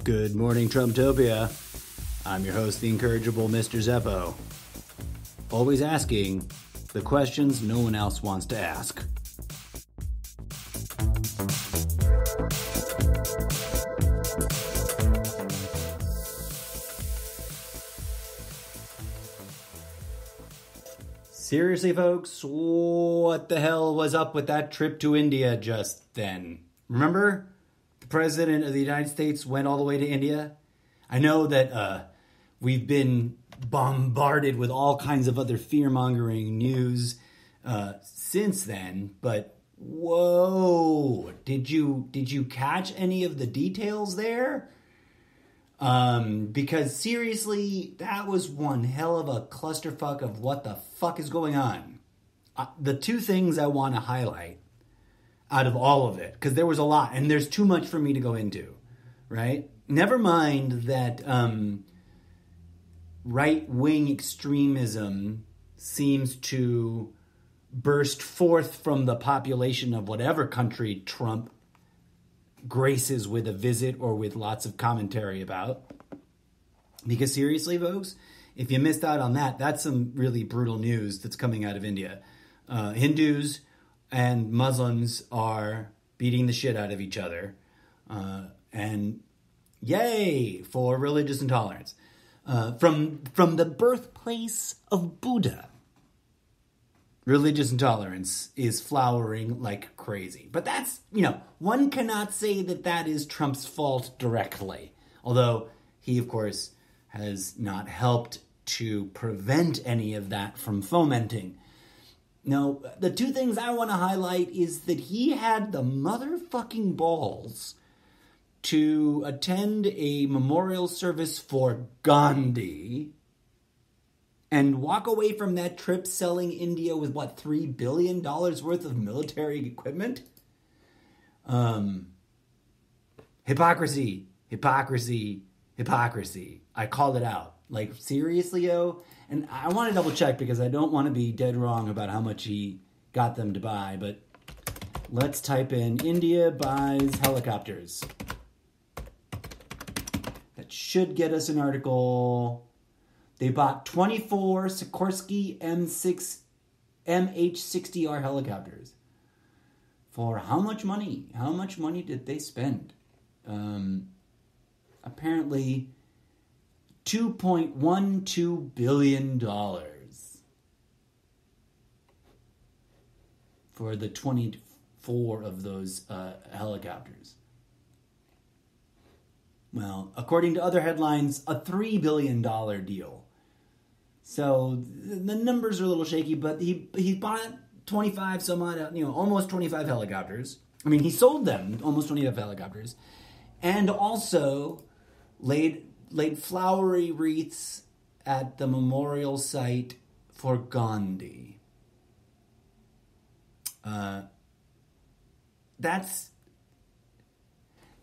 Good morning, Trumptopia. I'm your host, the incorrigible Mr. Zeppo. Always asking the questions no one else wants to ask. Seriously, folks, what the hell was up with that trip to India just then? Remember? The President of the United States went all the way to India. I know that we've been bombarded with all kinds of other fear-mongering news since then, but whoa, did you catch any of the details there? Because seriously, that was one hell of a clusterfuck of what the fuck is going on. The two things I want to highlight out of all of it, because there was a lot, and there's too much for me to go into, right? Never mind that right-wing extremism seems to burst forth from the population of whatever country Trump graces with a visit or with lots of commentary about. Because seriously, folks, if you missed out on that, that's some really brutal news that's coming out of India. Hindus and Muslims are beating the shit out of each other. And yay for religious intolerance. From the birthplace of Buddha, religious intolerance is flowering like crazy. But that's, one cannot say that that is Trump's fault directly. Although he, of course, has not helped to prevent any of that from fomenting. No, the two things I want to highlight is that he had the motherfucking balls to attend a memorial service for Gandhi and walk away from that trip selling India with, $3 billion worth of military equipment? Hypocrisy. I called it out. Like, seriously, yo? And I want to double check because I don't want to be dead wrong about how much he got them to buy, but let's type in India buys helicopters. That should get us an article. They bought 24 Sikorsky MH-60R helicopters. For how much money? How much money did they spend? Apparently $2.12 billion for the 24 of those helicopters. Well, according to other headlines, a $3 billion deal. So the numbers are a little shaky, but he bought 25 some odd, almost 25 helicopters. I mean, he sold them, almost 25 helicopters, and also laid flowery wreaths at the memorial site for Gandhi. That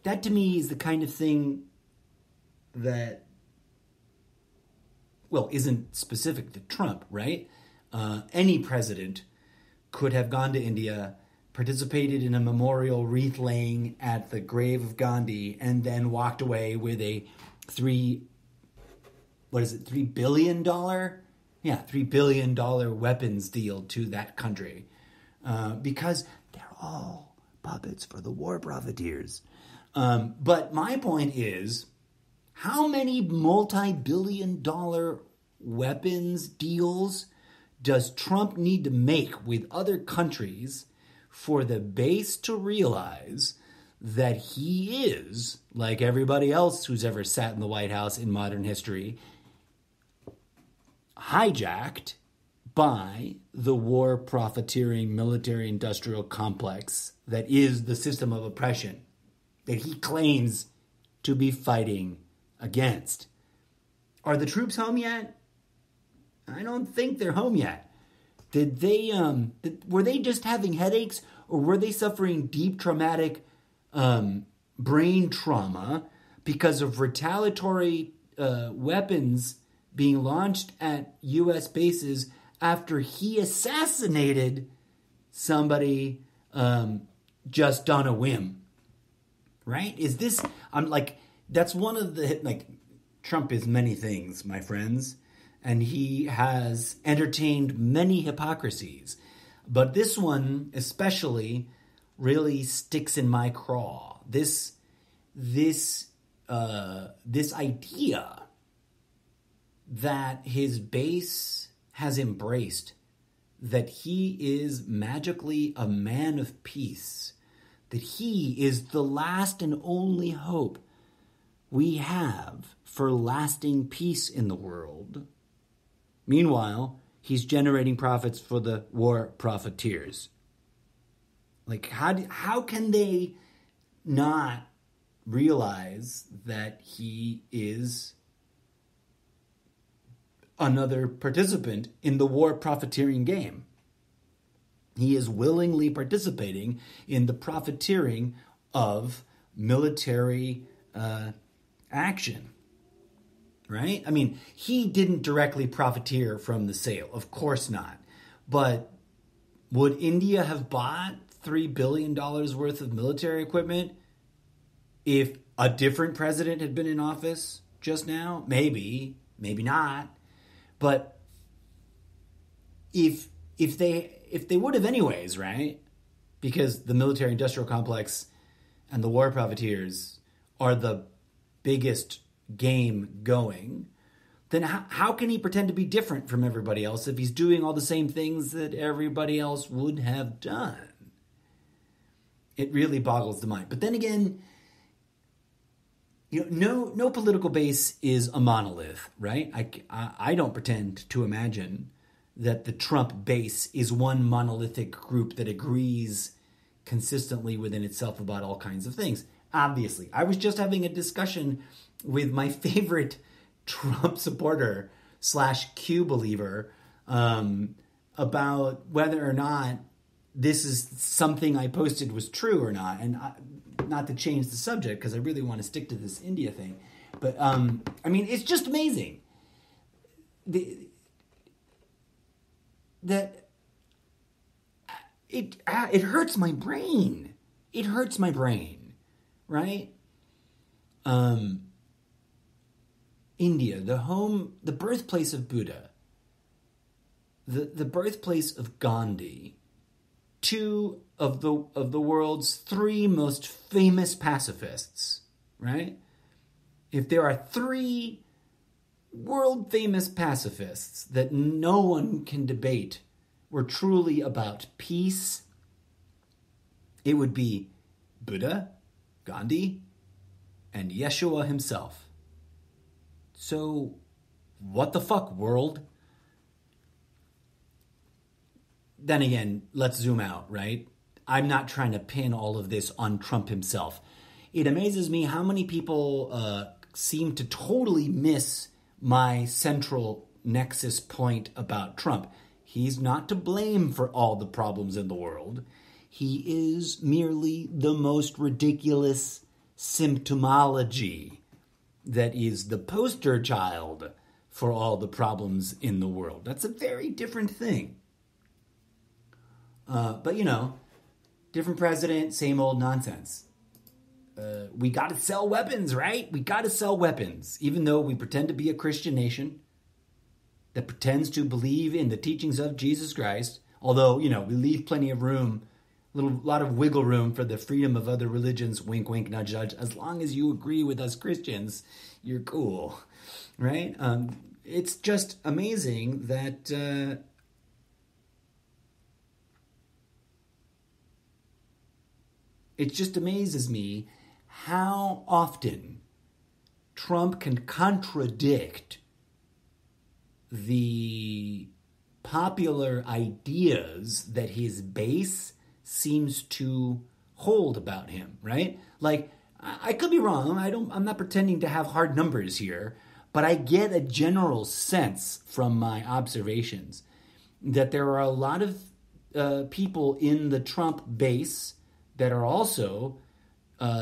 to me is the kind of thing that, isn't specific to Trump, right? Any president could have gone to India, participated in a memorial wreath laying at the grave of Gandhi, and then walked away with a $3 billion? Yeah, $3 billion weapons deal to that country. Because they're all puppets for the war profiteers. But my point is, how many multi-billion dollar weapons deals does Trump need to make with other countries for the base to realize that he is, like everybody else who's ever sat in the White House in modern history, hijacked by the war profiteering military industrial complex that is the system of oppression that he claims to be fighting against? Are the troops home yet? I don't think they're home yet. Did they? Were they just having headaches, or were they suffering deep traumatic brain trauma because of retaliatory weapons being launched at U.S. bases after he assassinated somebody just on a whim? Right? Is this? I'm like, That's one of the, like, Trump is many things, my friends, and he has entertained many hypocrisies. But this one especially really sticks in my craw. This idea that his base has embraced, that he is magically a man of peace, that he is the last and only hope we have for lasting peace in the world. Meanwhile, he's generating profits for the war profiteers. Like, how can they not realize that he is another participant in the war profiteering game? He is willingly participating in the profiteering of military action, right? I mean, he didn't directly profiteer from the sale, of course not. But would India have bought $3 billion worth of military equipment if a different president had been in office just now? Maybe, maybe not. But if they would have anyways, right? Because the military-industrial complex and the war profiteers are the biggest game going, then how can he pretend to be different from everybody else if he's doing all the same things that everybody else would have done? It really boggles the mind. But then again, no political base is a monolith, right? I don't pretend to imagine that the Trump base is one monolithic group that agrees consistently within itself about all kinds of things. Obviously, I was just having a discussion with my favorite Trump supporter / Q believer about whether or not this is something I posted was true or not. And not to change the subject, because I really want to stick to this India thing. But, I mean, it's just amazing that it hurts my brain. It hurts my brain, right? India, the birthplace of Buddha, the birthplace of Gandhi, two of the world's three most famous pacifists, right? If there are three world famous pacifists that no one can debate were truly about peace, it would be Buddha, Gandhi, and Yeshua himself. So, what the fuck, world? Then again, let's zoom out, right? I'm not trying to pin all of this on Trump himself. It amazes me how many people seem to totally miss my central nexus point about Trump. He's not to blame for all the problems in the world. He is merely the most ridiculous symptomology that is the poster child for all the problems in the world. That's a very different thing. But, different president, same old nonsense. We got to sell weapons, right? We got to sell weapons. Even though we pretend to be a Christian nation that pretends to believe in the teachings of Jesus Christ, although, we leave plenty of room, lot of wiggle room for the freedom of other religions, wink, wink, nudge, nudge. As long as you agree with us Christians, you're cool, right? It's just amazing that it just amazes me how often Trump can contradict the popular ideas that his base seems to hold about him, right? Like, I could be wrong. I'm not pretending to have hard numbers here, but I get a general sense from my observations that there are a lot of people in the Trump base that are also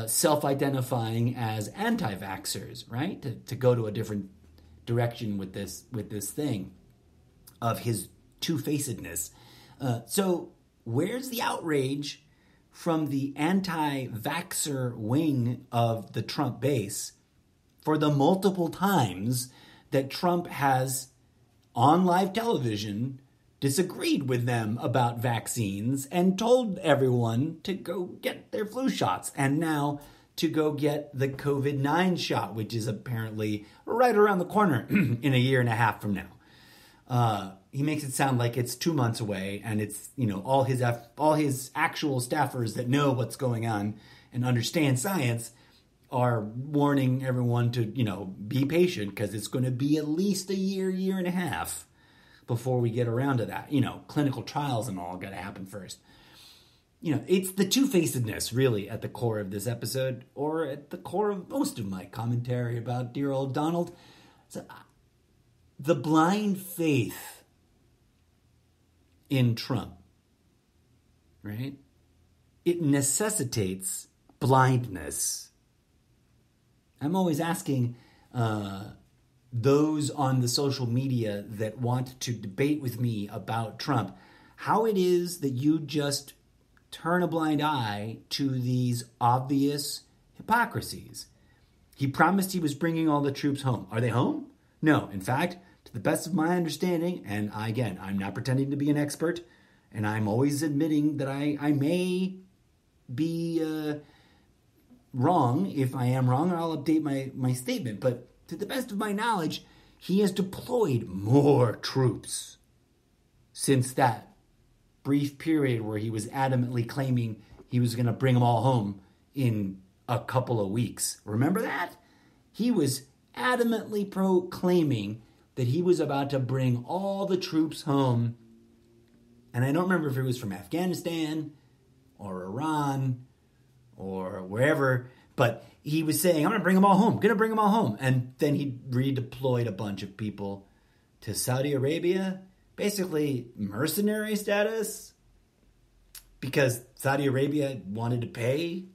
self-identifying as anti-vaxxers, right? To go to a different direction with this thing of his two-facedness. So where's the outrage from the anti-vaxxer wing of the Trump base for the multiple times that Trump has, on live television, disagreed with them about vaccines and told everyone to go get their flu shots, and now to go get the COVID-9 shot, which is apparently right around the corner in a year and a half from now. He makes it sound like it's 2 months away, and it's, all his actual staffers that know what's going on and understand science are warning everyone to, be patient, because it's going to be at least a year and a half before we get around to that. Clinical trials and all got to happen first. It's the two-facedness really at the core of this episode, or at the core of most of my commentary about dear old Donald. So, the blind faith in Trump, right? It necessitates blindness. I'm always asking those on the social media that want to debate with me about Trump, how it is that you just turn a blind eye to these obvious hypocrisies. He promised he was bringing all the troops home. Are they home? No. In fact, to the best of my understanding, and again, I'm not pretending to be an expert, and I'm always admitting that I may be wrong. If I am wrong, I'll update my statement. But to the best of my knowledge, he has deployed more troops since that brief period where he was adamantly claiming he was going to bring them all home in a couple of weeks. Remember that? He was adamantly proclaiming that he was about to bring all the troops home. And I don't remember if it was from Afghanistan or Iran or wherever, but he was saying, I'm going to bring them all home, And then he redeployed a bunch of people to Saudi Arabia, basically mercenary status, because Saudi Arabia wanted to pay.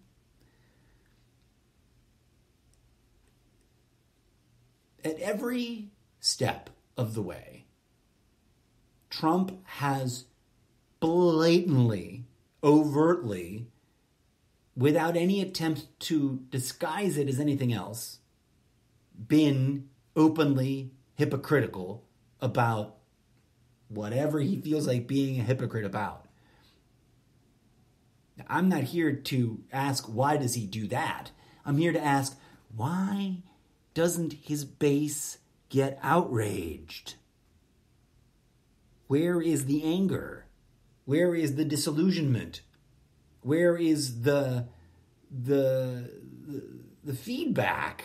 At every step of the way, Trump has blatantly, overtly, without any attempt to disguise it as anything else, been openly hypocritical about whatever he feels like being a hypocrite about. I'm not here to ask, why does he do that? I'm here to ask, why doesn't his base get outraged? Where is the anger? Where is the disillusionment? Where is the feedback?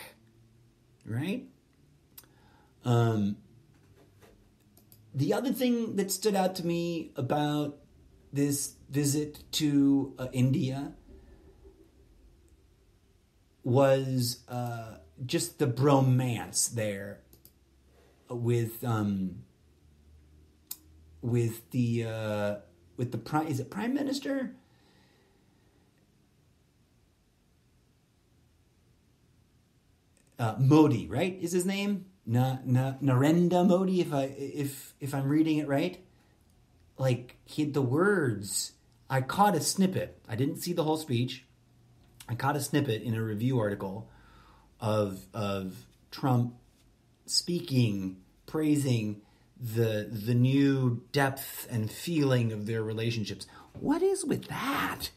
Right? The other thing that stood out to me about this visit to India was just the bromance there with the Prime Minister? Modi, right? Is his name? Narendra Modi, if I'm reading it right. Like, the words, I caught a snippet. I didn't see the whole speech. I caught a snippet in a review article of Trump speaking, praising the new depth and feeling of their relationships. What is with that?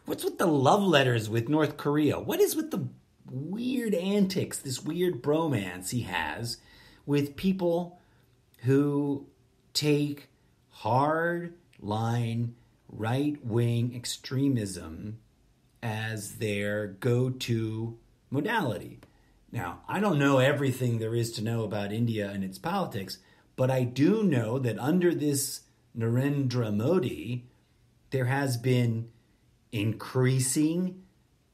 What's with the love letters with North Korea? What is with the weird antics, this weird bromance he has with people who take hard-line, right-wing extremism as their go-to modality? Now, I don't know everything there is to know about India and its politics, but I do know that under this Narendra Modi, there has been increasing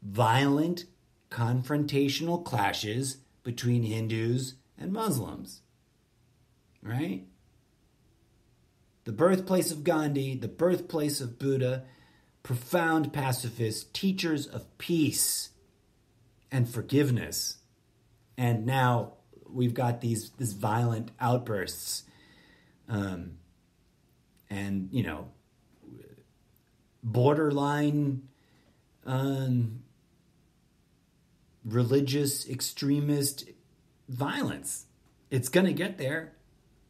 violent confrontational clashes between Hindus and Muslims, right? The birthplace of Gandhi, the birthplace of Buddha, profound pacifists, teachers of peace and forgiveness. And now we've got these violent outbursts, and borderline religious extremist violence. It's going to get there.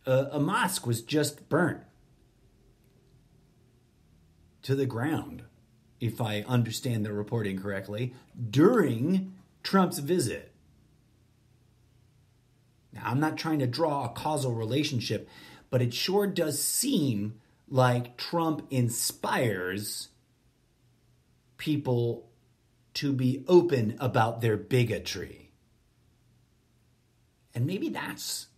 A mosque was just burnt to the ground, if I understand the reporting correctly, during Trump's visit. Now, I'm not trying to draw a causal relationship, but it sure does seem like Trump inspires people to be open about their bigotry. And maybe that's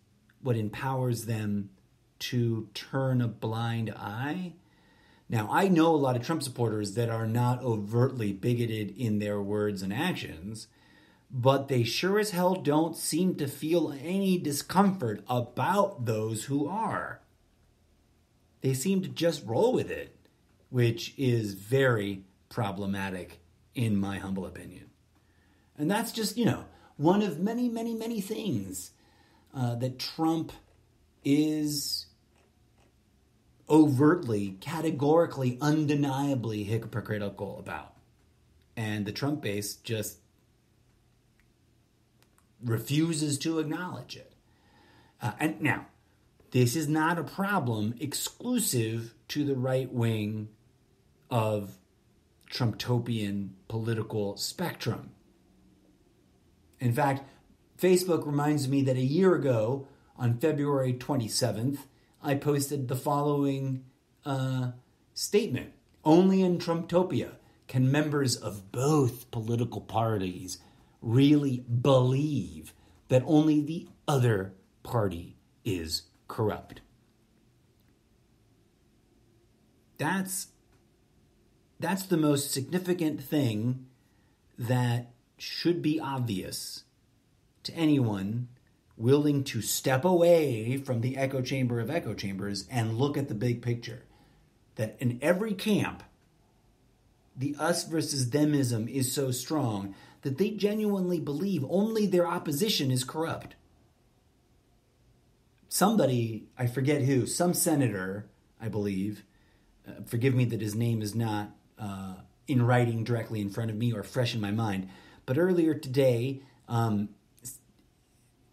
what empowers them to turn a blind eye. Now, I know a lot of Trump supporters that are not overtly bigoted in their words and actions, but they sure as hell don't seem to feel any discomfort about those who are. They seem to just roll with it, which is very problematic in my humble opinion. And that's just, one of many, many, many things that Trump is overtly, categorically, undeniably hypocritical about. And the Trump base just refuses to acknowledge it. And now, this is not a problem exclusive to the right wing of Trumtopian political spectrum. In fact, Facebook reminds me that a year ago, on February 27th, I posted the following statement. Only in Trumptopia can members of both political parties really believe that only the other party is corrupt. That's the most significant thing that should be obvious to anyone willing to step away from the echo chamber of echo chambers and look at the big picture. That in every camp, the us versus themism is so strong that they genuinely believe only their opposition is corrupt. Somebody, I forget who, some senator, I believe, forgive me that his name is not in writing directly in front of me or fresh in my mind, but earlier today,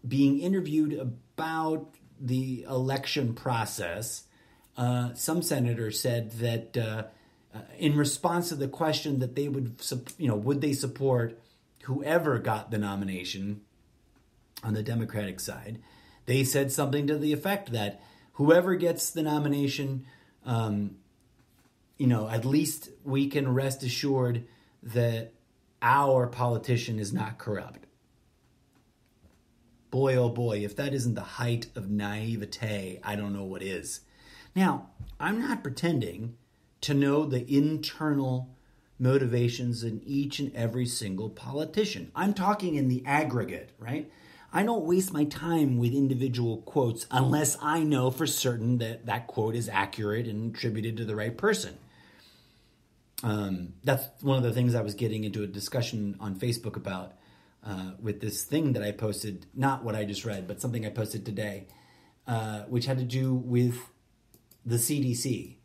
being interviewed about the election process, some senator said that in response to the question that they would they support whoever got the nomination on the Democratic side, they said something to the effect that whoever gets the nomination, at least we can rest assured that our politician is not corrupt. Boy, oh boy, if that isn't the height of naivete, I don't know what is. Now, I'm not pretending to know the internal motivations in each and every single politician. I'm talking in the aggregate, right? I don't waste my time with individual quotes unless I know for certain that that quote is accurate and attributed to the right person. That's one of the things I was getting into a discussion on Facebook about with this thing that I posted, not what I just read, but something I posted today, which had to do with the CDC,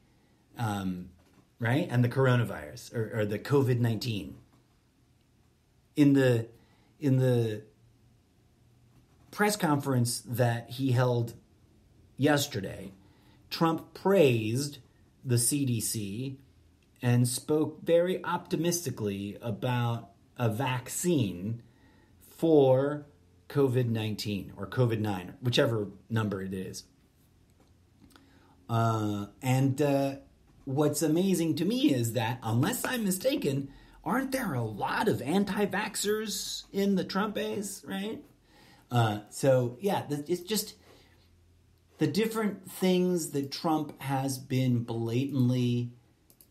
right? And the coronavirus or the COVID-19. In the press conference that he held yesterday, Trump praised the CDC and spoke very optimistically about a vaccine for COVID-19 or COVID-9, whichever number it is. And what's amazing to me is that, unless I'm mistaken, aren't there a lot of anti-vaxxers in the Trump base, right? It's just the different things that Trump has been blatantly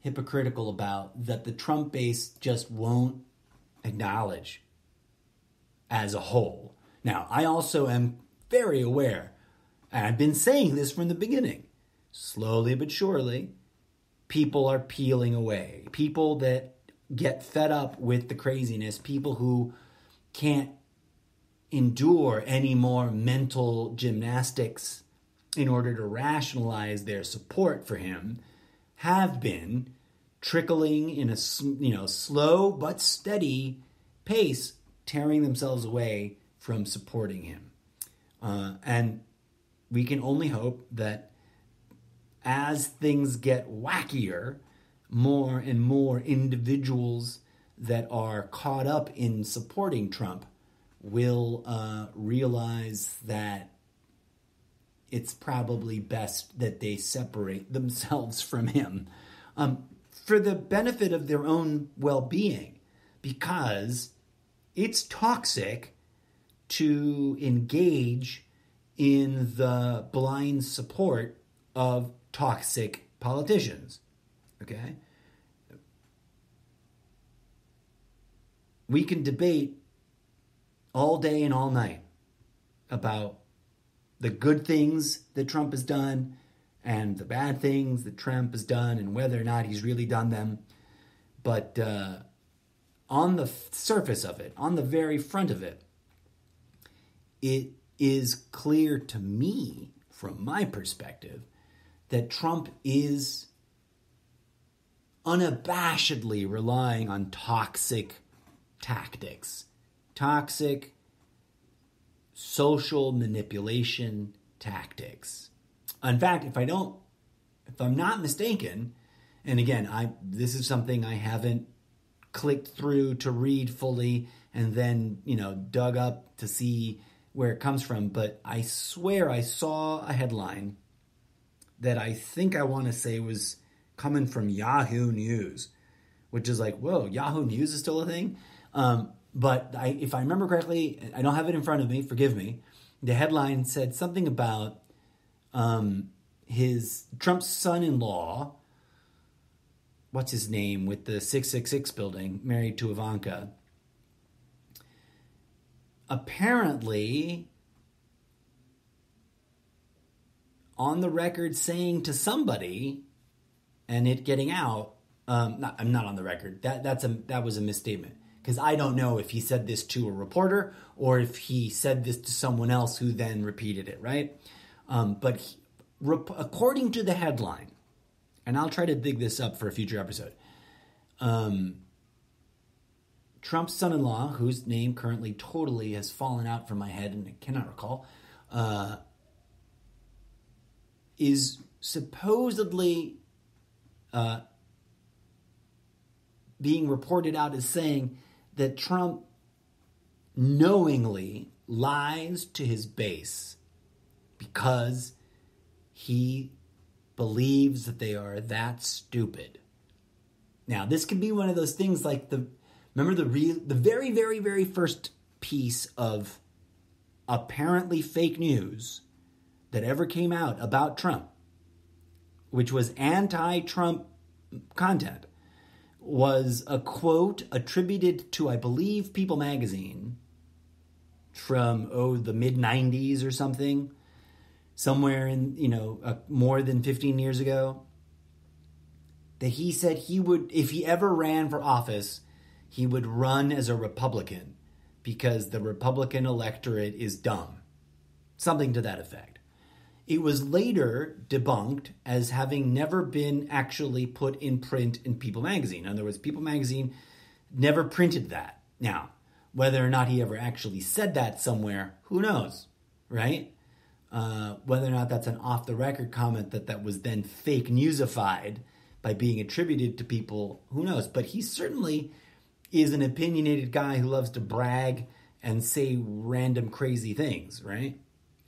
hypocritical about that the Trump base just won't acknowledge as a whole. Now, I also am very aware, and I've been saying this from the beginning, slowly but surely, people are peeling away. People that get fed up with the craziness, people who can't endure any more mental gymnastics in order to rationalize their support for him, have been trickling in a slow but steady pace tearing themselves away from supporting him. And we can only hope that as things get wackier, more and more individuals that are caught up in supporting Trump will realize that it's probably best that they separate themselves from him for the benefit of their own well-being, because it's toxic to engage in the blind support of toxic politicians. Okay? We can debate all day and all night about the good things that Trump has done and the bad things that Trump has done and whether or not he's really done them. But on the surface of it, on the very front of it, it is clear to me, from my perspective, that Trump is unabashedly relying on toxic tactics, toxic social manipulation tactics. In fact, if I'm not mistaken, and again, this is something I haven't clicked through to read fully and then, dug up to see where it comes from, but I swear I saw a headline that I think I want to say was coming from Yahoo News, which is like, whoa, Yahoo News is still a thing? But if I remember correctly, I don't have it in front of me, forgive me, the headline said something about Trump's son-in-law, what's his name, with the 666 building, married to Ivanka, apparently on the record saying to somebody, and it getting out, I'm not on the record, that was a misstatement, because I don't know if he said this to a reporter or if he said this to someone else who then repeated it, right? But according to the headline, and I'll try to dig this up for a future episode, Trump's son-in-law, whose name currently totally has fallen out from my head and I cannot recall, is supposedly being reported out as saying that Trump knowingly lies to his base because he believes that they are that stupid. Now, this could be one of those things like the very, very, very first piece of apparently fake news that ever came out about Trump, which was anti-Trump content, was a quote attributed to, I believe, People magazine from, the mid-90s or something, somewhere in, more than 15 years ago, that he said he would, if he ever ran for office, he would run as a Republican because the Republican electorate is dumb. Something to that effect. It was later debunked as having never been actually put in print in People magazine. In other words, People magazine never printed that. Now, whether or not he ever actually said that somewhere, who knows, right? Whether or not that's an off-the-record comment that was then fake newsified by being attributed to People, who knows? But he certainly is an opinionated guy who loves to brag and say random crazy things, right?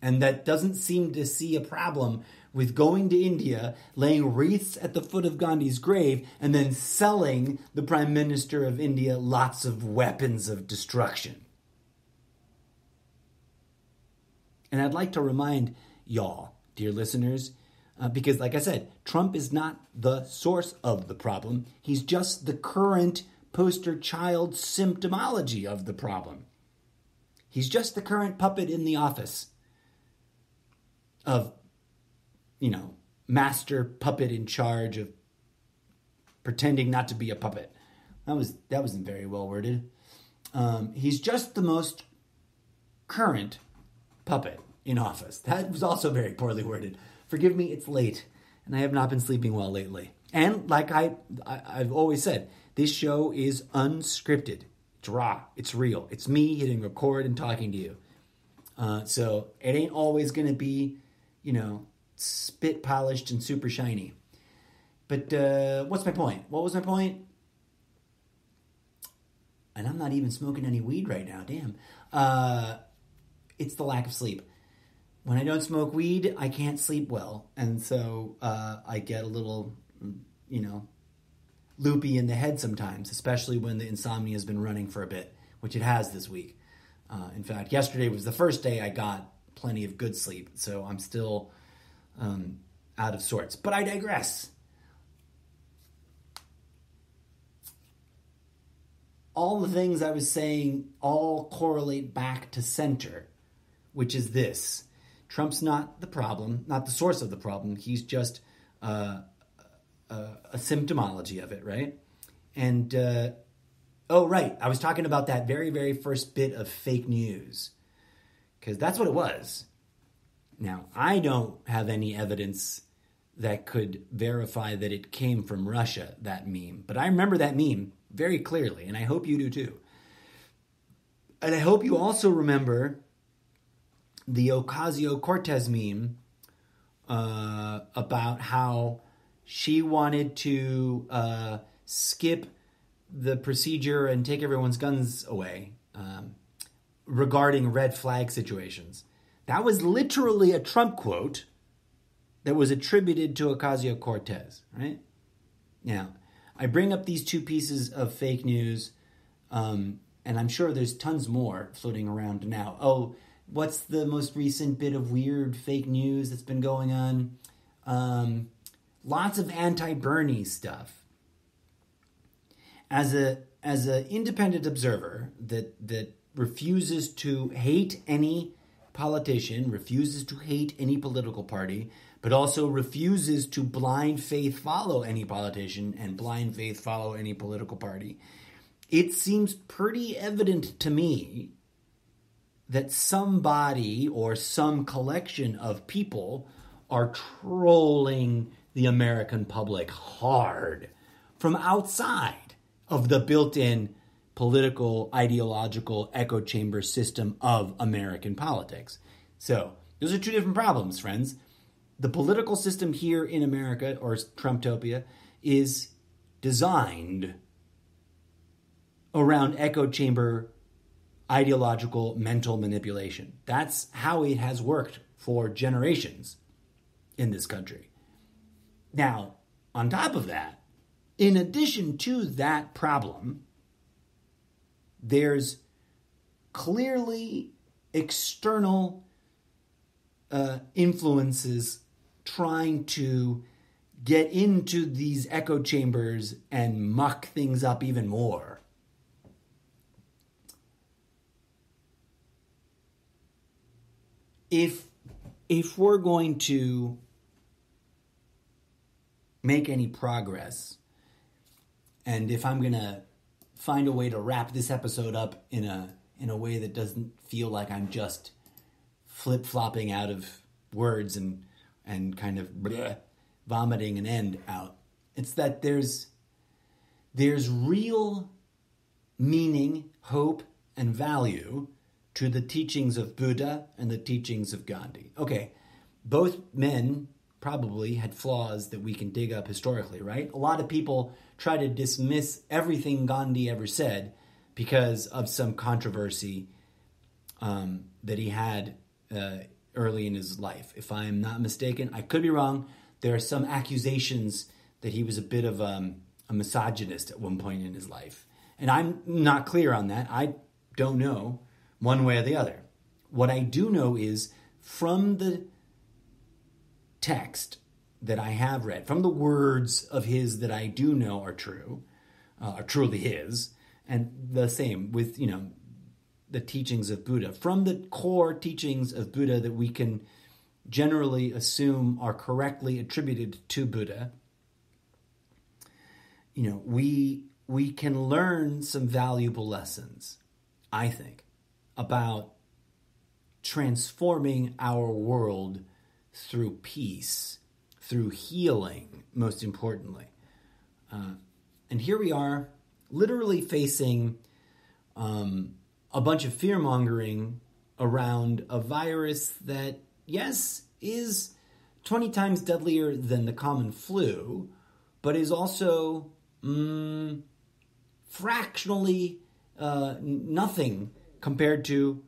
And that doesn't seem to see a problem with going to India, laying wreaths at the foot of Gandhi's grave, and then selling the Prime Minister of India lots of weapons of destruction. And I'd like to remind y'all, dear listeners, because like I said, Trump is not the source of the problem. He's just the current poster child symptomology of the problem. He's just the current puppet in the office of, master puppet in charge of pretending not to be a puppet. That wasn't very well worded. He's just the most current puppet in office. That was also very poorly worded. Forgive me, it's late, and I have not been sleeping well lately. And like I've always said, this show is unscripted. It's raw. It's real. It's me hitting record and talking to you. So it ain't always going to be, spit polished and super shiny. But what's my point? What was my point? And I'm not even smoking any weed right now. Damn. It's the lack of sleep. When I don't smoke weed, I can't sleep well. And so I get a little, loopy in the head sometimes, especially when the insomnia has been running for a bit, which it has this week. In fact, yesterday was the first day I got plenty of good sleep, so I'm still out of sorts. But I digress. All the things I was saying all correlate back to center, which is this. Trump's not the problem, not the source of the problem. He's just a symptomology of it, right? And, right, I was talking about that very, very first bit of fake news, because that's what it was. Now, I don't have any evidence that could verify that it came from Russia, that meme. But I remember that meme very clearly, and I hope you do too. And I hope you also remember the Ocasio-Cortez meme about how she wanted to skip the procedure and take everyone's guns away regarding red flag situations. That was literally a Trump quote that was attributed to Ocasio-Cortez, right? Now, I bring up these two pieces of fake news, and I'm sure there's tons more floating around now. Oh, what's the most recent bit of weird fake news that's been going on? Lots of anti-Bernie stuff. As a independent observer that refuses to hate any politician, refuses to hate any political party, but also refuses to blind faith follow any politician and blind faith follow any political party, it seems pretty evident to me that somebody or some collection of people are trolling the American public hard from outside of the built-in political, ideological echo chamber system of American politics. So, those are two different problems, friends. The political system here in America, or Trumptopia, is designed around echo chamber ideological mental manipulation. That's how it has worked for generations in this country. Now, on top of that, in addition to that problem, there's clearly external influences trying to get into these echo chambers and muck things up even more. If we're going to make any progress, and if I'm going to find a way to wrap this episode up in a way that doesn't feel like I'm just flip-flopping out of words and kind of vomiting an end out, it's that there's real meaning, hope, and value to the teachings of Buddha and the teachings of Gandhi. Okay, both men probably had flaws that we can dig up historically, right? A lot of people try to dismiss everything Gandhi ever said because of some controversy that he had early in his life. If I'm not mistaken, I could be wrong. There are some accusations that he was a bit of a misogynist at one point in his life. And I'm not clear on that. I don't know one way or the other. What I do know is from the text that I have read, from the words of his that I do know are true, are truly his, and the same with, the teachings of Buddha. From the core teachings of Buddha that we can generally assume are correctly attributed to Buddha, we can learn some valuable lessons, I think, about transforming our world through peace, through healing, most importantly. And here we are, literally facing a bunch of fear-mongering around a virus that, yes, is 20 times deadlier than the common flu, but is also fractionally nothing compared to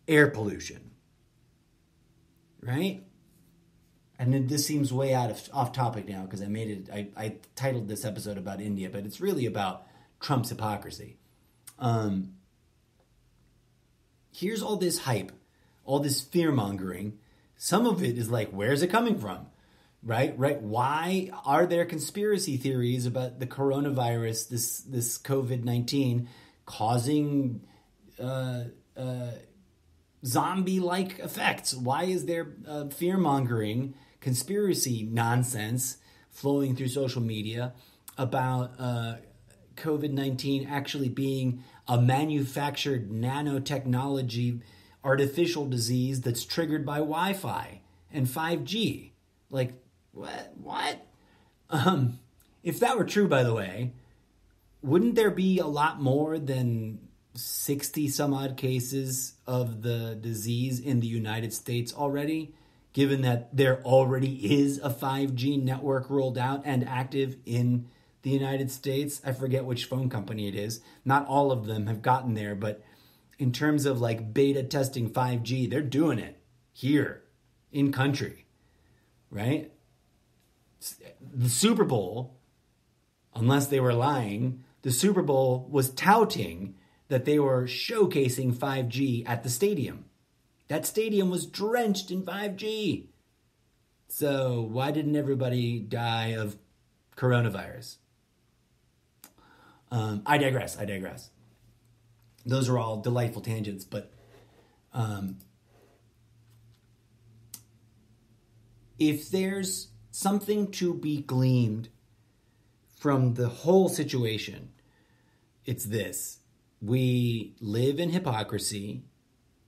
air pollution, right? And this seems way off topic now because I titled this episode about India, but it's really about Trump's hypocrisy. Here's all this hype, all this fear-mongering. Some of it is like, where's it coming from? Right? Why are there conspiracy theories about the coronavirus, this COVID-19, causing zombie-like effects? Why is there fear-mongering, conspiracy nonsense flowing through social media about COVID-19 actually being a manufactured nanotechnology artificial disease that's triggered by Wi-Fi and 5G? Like, what? If that were true, by the way, wouldn't there be a lot more than 60 some odd cases of the disease in the United States already, given that there already is a 5G network rolled out and active in the United States? I forget which phone company it is. Not all of them have gotten there, but in terms of like beta testing 5G, they're doing it here in country, right? The Super Bowl, unless they were lying, the Super Bowl was touting that they were showcasing 5G at the stadium. That stadium was drenched in 5G. So why didn't everybody die of coronavirus? I digress. Those are all delightful tangents, but if there's something to be gleaned from the whole situation, it's this. We live in hypocrisy,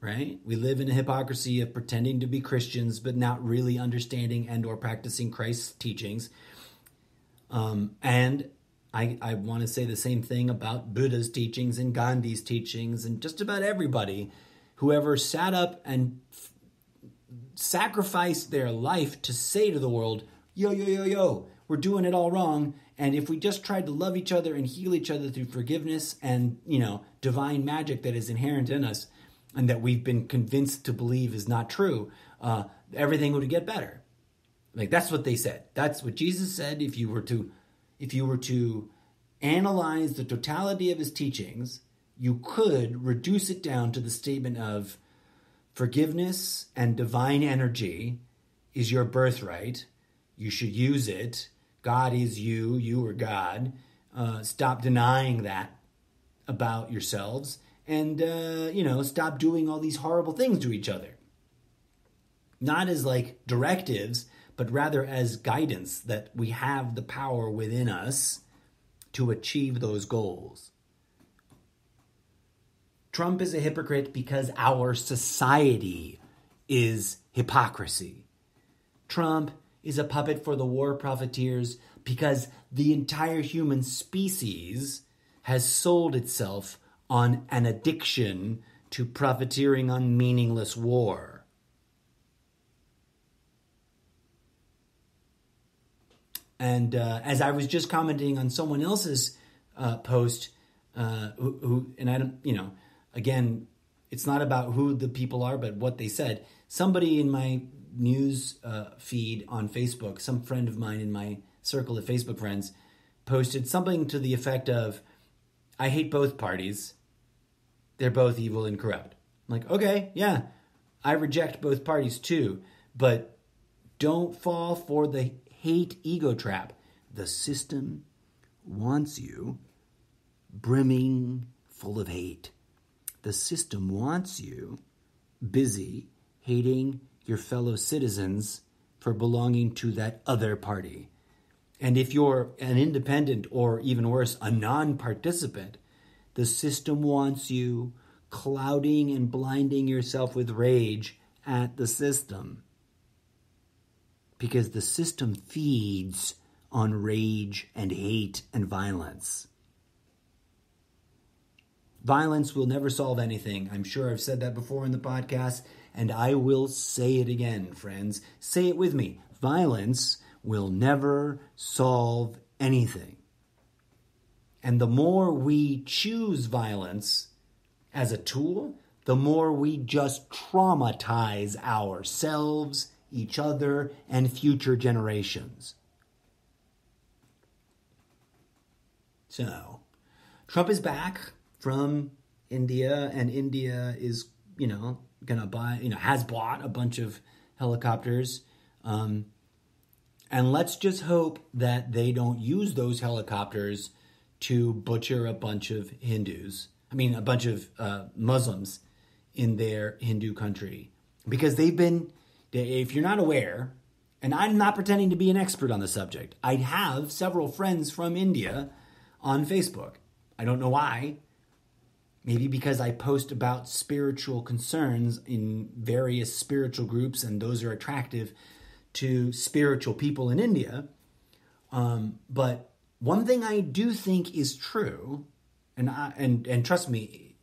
right? We live in a hypocrisy of pretending to be Christians, but not really understanding and or practicing Christ's teachings. And I want to say the same thing about Buddha's teachings and Gandhi's teachings and just about everybody who ever sat up and sacrificed their life to say to the world, yo, we're doing it all wrong. And if we just tried to love each other and heal each other through forgiveness and, divine magic that is inherent in us and that we've been convinced to believe is not true, everything would get better. Like, that's what they said. That's what Jesus said. If you were to analyze the totality of his teachings, you could reduce it down to the statement of forgiveness and divine energy is your birthright. You should use it. God is you, you are God. Stop denying that about yourselves and, stop doing all these horrible things to each other. Not as like directives, but rather as guidance that we have the power within us to achieve those goals. Trump is a hypocrite because our society is hypocrisy. Trump is a puppet for the war profiteers because the entire human species has sold itself on an addiction to profiteering on meaningless war. And as I was just commenting on someone else's post, who and I don't, again, it's not about who the people are, but what they said. Somebody in my news feed on Facebook, some friend of mine in my circle of Facebook friends, posted something to the effect of, I hate both parties. They're both evil and corrupt. I'm like, okay, yeah, I reject both parties too, but don't fall for the hate ego trap. The system wants you brimming full of hate. The system wants you busy hating your fellow citizens for belonging to that other party. And if you're an independent or even worse, a non-participant, the system wants you clouding and blinding yourself with rage at the system. Because the system feeds on rage and hate and violence. Violence will never solve anything. I'm sure I've said that before in the podcast, and I will say it again, friends. Say it with me. Violence will never solve anything. And the more we choose violence as a tool, the more we just traumatize ourselves, each other, and future generations. So, Trump is back from India, and India is, gonna buy, has bought a bunch of helicopters. And let's just hope that they don't use those helicopters to butcher a bunch of a bunch of Muslims in their Hindu country. Because if you're not aware, and I'm not pretending to be an expert on the subject, I have several friends from India on Facebook. I don't know why. Maybe because I post about spiritual concerns in various spiritual groups, and those are attractive to spiritual people in India. But one thing I do think is true, and trust me,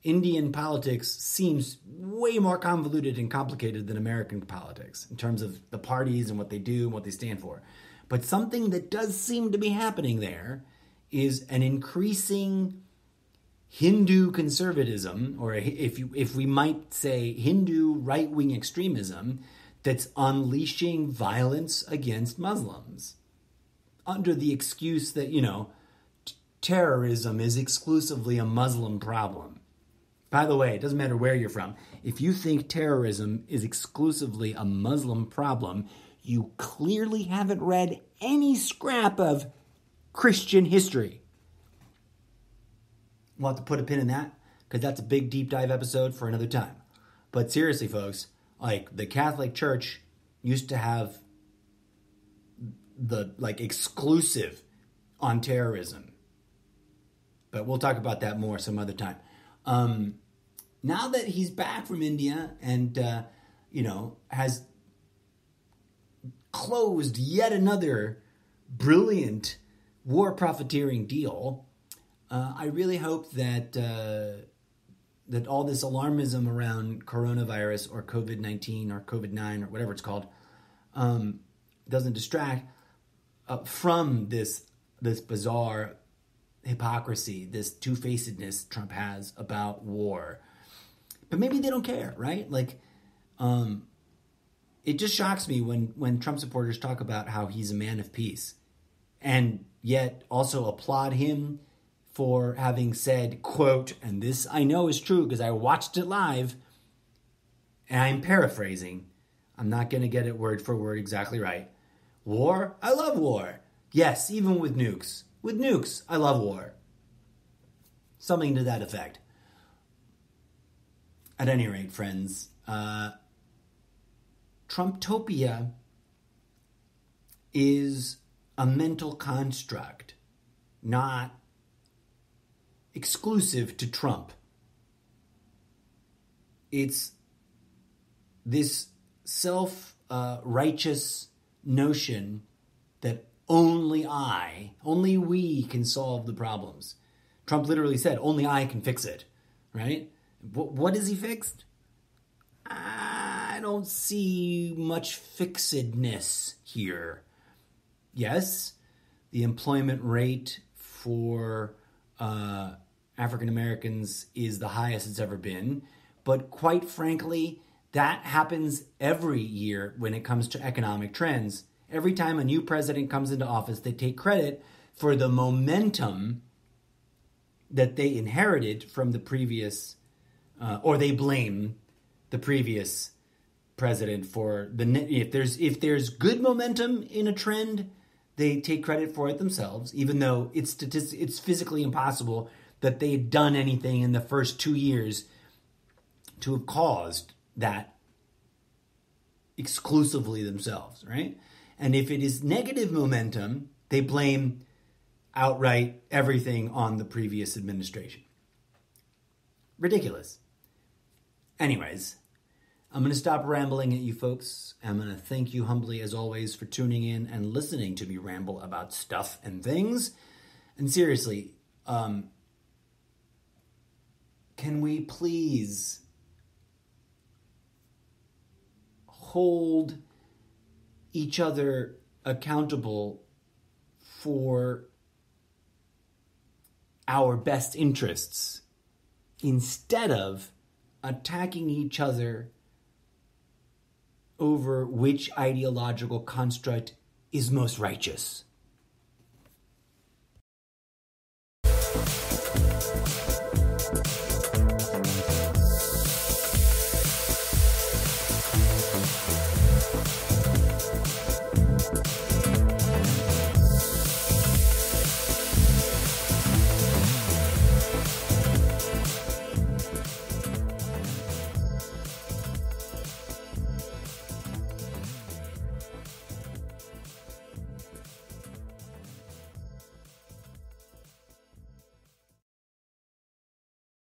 Indian politics seems way more convoluted and complicated than American politics in terms of the parties and what they do and what they stand for. But something that does seem to be happening there is an increasing Hindu conservatism, or if we might say Hindu right-wing extremism, that's unleashing violence against Muslims under the excuse that, terrorism is exclusively a Muslim problem. By the way, it doesn't matter where you're from. If you think terrorism is exclusively a Muslim problem, you clearly haven't read any scrap of Christian history. We'll have to put a pin in that, because that's a big deep dive episode for another time. But seriously, folks, the Catholic Church used to have the exclusive on terrorism. But we'll talk about that more some other time. Now that he's back from India and, has closed yet another brilliant war profiteering deal, I really hope that that all this alarmism around coronavirus or COVID-19 or COVID-9 or whatever it's called doesn't distract from this bizarre hypocrisy, this two-facedness Trump has about war. But maybe they don't care, right? It just shocks me when Trump supporters talk about how he's a man of peace and yet also applaud him for having said, quote, and this I know is true because I watched it live, and I'm paraphrasing. I'm not going to get it word for word exactly right. War? I love war. Yes, even with nukes. With nukes, I love war. Something to that effect. At any rate, friends, Trumptopia is a mental construct, not exclusive to Trump. It's this self-righteous notion that only we can solve the problems. Trump literally said, only I can fix it, right? What has he fixed? I don't see much fixedness here. Yes, the employment rate for African Americans is the highest it's ever been. But quite frankly, that happens every year when it comes to economic trends. Every time a new president comes into office, they take credit for the momentum that they inherited from the previous, or they blame the previous president for if there's good momentum in a trend, they take credit for it themselves, even though it's physically impossible that they had done anything in the first 2 years to have caused that exclusively themselves, right? And if it is negative momentum, they blame outright everything on the previous administration. Ridiculous. Anyways, I'm going to stop rambling at you folks. I'm going to thank you humbly, as always, for tuning in and listening to me ramble about stuff and things. And seriously, can we please hold each other accountable for our best interests instead of attacking each other over which ideological construct is most righteous?